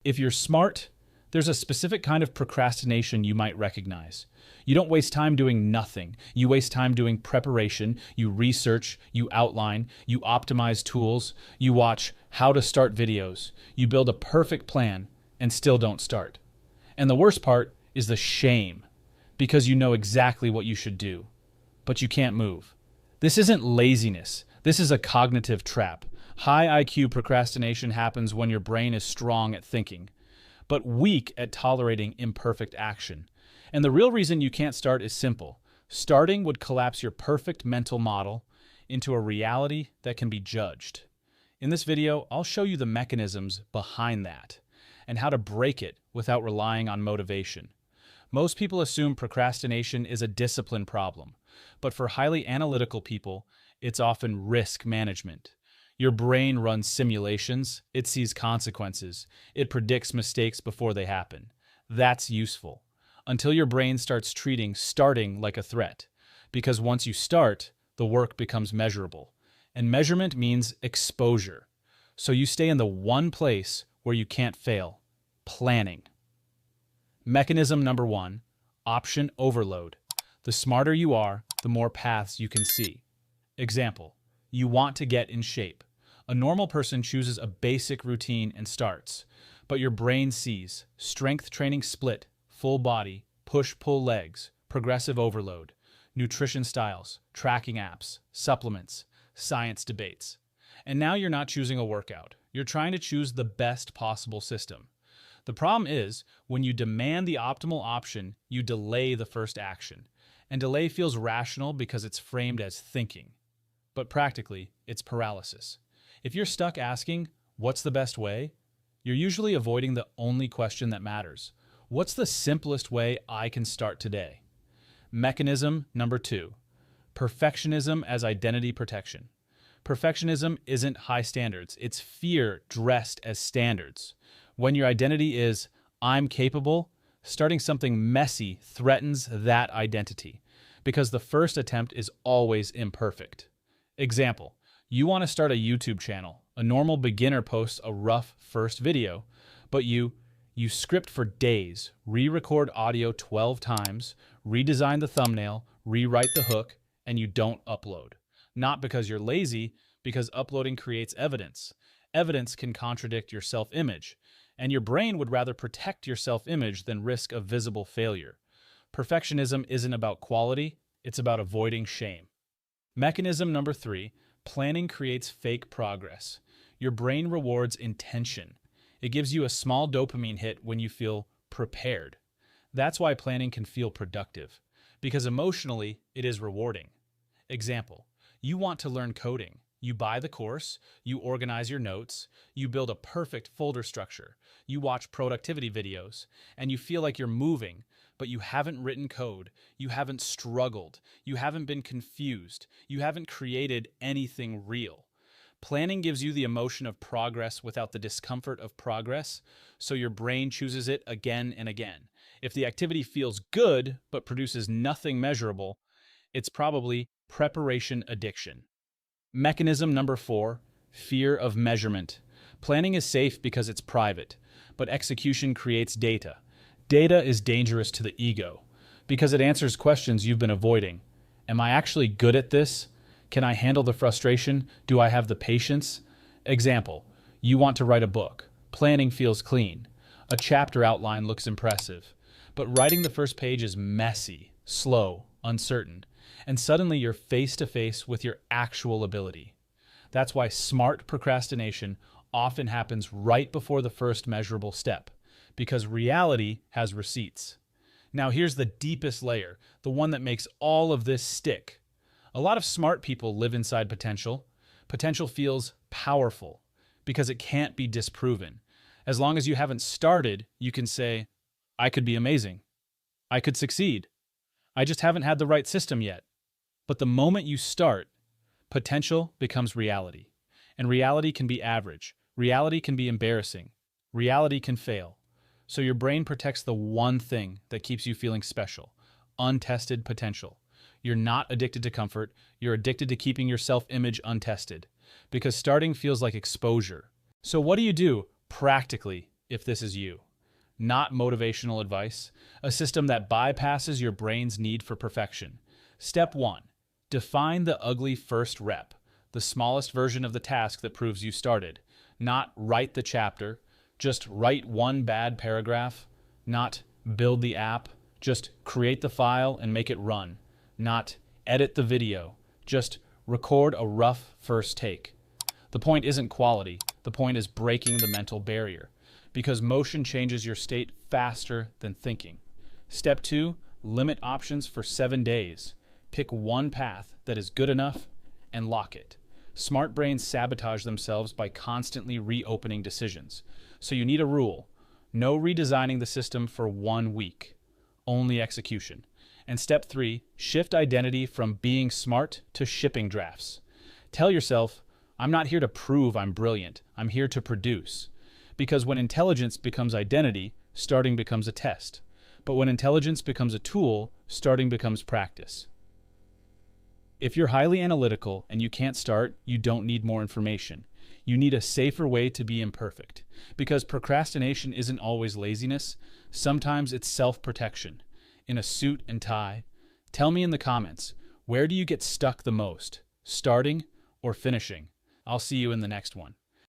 If you're smart, there's a specific kind of procrastination you might recognize. You don't waste time doing nothing. You waste time doing preparation, you research, you outline, you optimize tools, you watch how to start videos, you build a perfect plan and still don't start. And the worst part is the shame, because you know exactly what you should do, but you can't move. This isn't laziness. This is a cognitive trap. High IQ procrastination happens when your brain is strong at thinking, but weak at tolerating imperfect action. And the real reason you can't start is simple. Starting would collapse your perfect mental model into a reality that can be judged. In this video, I'll show you the mechanisms behind that and how to break it without relying on motivation. Most people assume procrastination is a discipline problem, but for highly analytical people, it's often risk management. Your brain runs simulations, it sees consequences, it predicts mistakes before they happen. That's useful, until your brain starts treating starting like a threat. Because once you start, the work becomes measurable. And measurement means exposure. So you stay in the one place where you can't fail: planning. Mechanism number 1, option overload. The smarter you are, the more paths you can see. Example, you want to get in shape. A normal person chooses a basic routine and starts, but your brain sees strength training split, full body, push-pull legs, progressive overload, nutrition styles, tracking apps, supplements, science debates. And now you're not choosing a workout. You're trying to choose the best possible system. The problem is, when you demand the optimal option, you delay the first action. And delay feels rational because it's framed as thinking. But practically, it's paralysis. If you're stuck asking, what's the best way? You're usually avoiding the only question that matters. What's the simplest way I can start today? Mechanism number 2, perfectionism as identity protection. Perfectionism isn't high standards, it's fear dressed as standards. When your identity is, I'm capable, starting something messy threatens that identity, because the first attempt is always imperfect. Example, you want to start a YouTube channel. A normal beginner posts a rough first video, but you script for days, re-record audio 12 times, redesign the thumbnail, rewrite the hook, and you don't upload. Not because you're lazy, because uploading creates evidence. Evidence can contradict your self-image, and your brain would rather protect your self-image than risk a visible failure. Perfectionism isn't about quality, it's about avoiding shame. Mechanism number 3, planning creates fake progress. Your brain rewards intention. It gives you a small dopamine hit when you feel prepared. That's why planning can feel productive, because emotionally it is rewarding. Example, you want to learn coding. You buy the course, you organize your notes, you build a perfect folder structure, you watch productivity videos, and you feel like you're moving, but you haven't written code, you haven't struggled, you haven't been confused, you haven't created anything real. Planning gives you the emotion of progress without the discomfort of progress, so your brain chooses it again and again. If the activity feels good but produces nothing measurable, it's probably preparation addiction. Mechanism number 4, fear of measurement. Planning is safe because it's private, but execution creates data. Data is dangerous to the ego because it answers questions you've been avoiding. Am I actually good at this? Can I handle the frustration? Do I have the patience? Example, you want to write a book. Planning feels clean. A chapter outline looks impressive. But writing the first page is messy, slow, uncertain. And suddenly you're face to face with your actual ability. That's why smart procrastination often happens right before the first measurable step, because reality has receipts. Now here's the deepest layer, the one that makes all of this stick. A lot of smart people live inside potential. Potential feels powerful because it can't be disproven. As long as you haven't started, you can say, I could be amazing. I could succeed. I just haven't had the right system yet. But the moment you start, potential becomes reality. And reality can be average. Reality can be embarrassing. Reality can fail. So your brain protects the one thing that keeps you feeling special: untested potential. You're not addicted to comfort. You're addicted to keeping your self-image untested. Because starting feels like exposure. So what do you do practically if this is you. Not motivational advice, a system that bypasses your brain's need for perfection. Step 1. Define the ugly first rep, the smallest version of the task that proves you started. Not write the chapter, just write one bad paragraph. Not build the app, just create the file and make it run. Not edit the video, just record a rough first take. The point isn't quality, the point is breaking the mental barrier, because motion changes your state faster than thinking. Step 2, limit options for 7 days. Pick one path that is good enough and lock it. Smart brains sabotage themselves by constantly reopening decisions. So you need a rule. No redesigning the system for 1 week. Only execution. And step 3, shift identity from being smart to shipping drafts. Tell yourself, I'm not here to prove I'm brilliant. I'm here to produce. Because when intelligence becomes identity, starting becomes a test. But when intelligence becomes a tool, starting becomes practice. If you're highly analytical and you can't start, you don't need more information. You need a safer way to be imperfect. Because procrastination isn't always laziness. Sometimes it's self-protection. In a suit and tie. Tell me in the comments, where do you get stuck the most? Starting or finishing? I'll see you in the next one.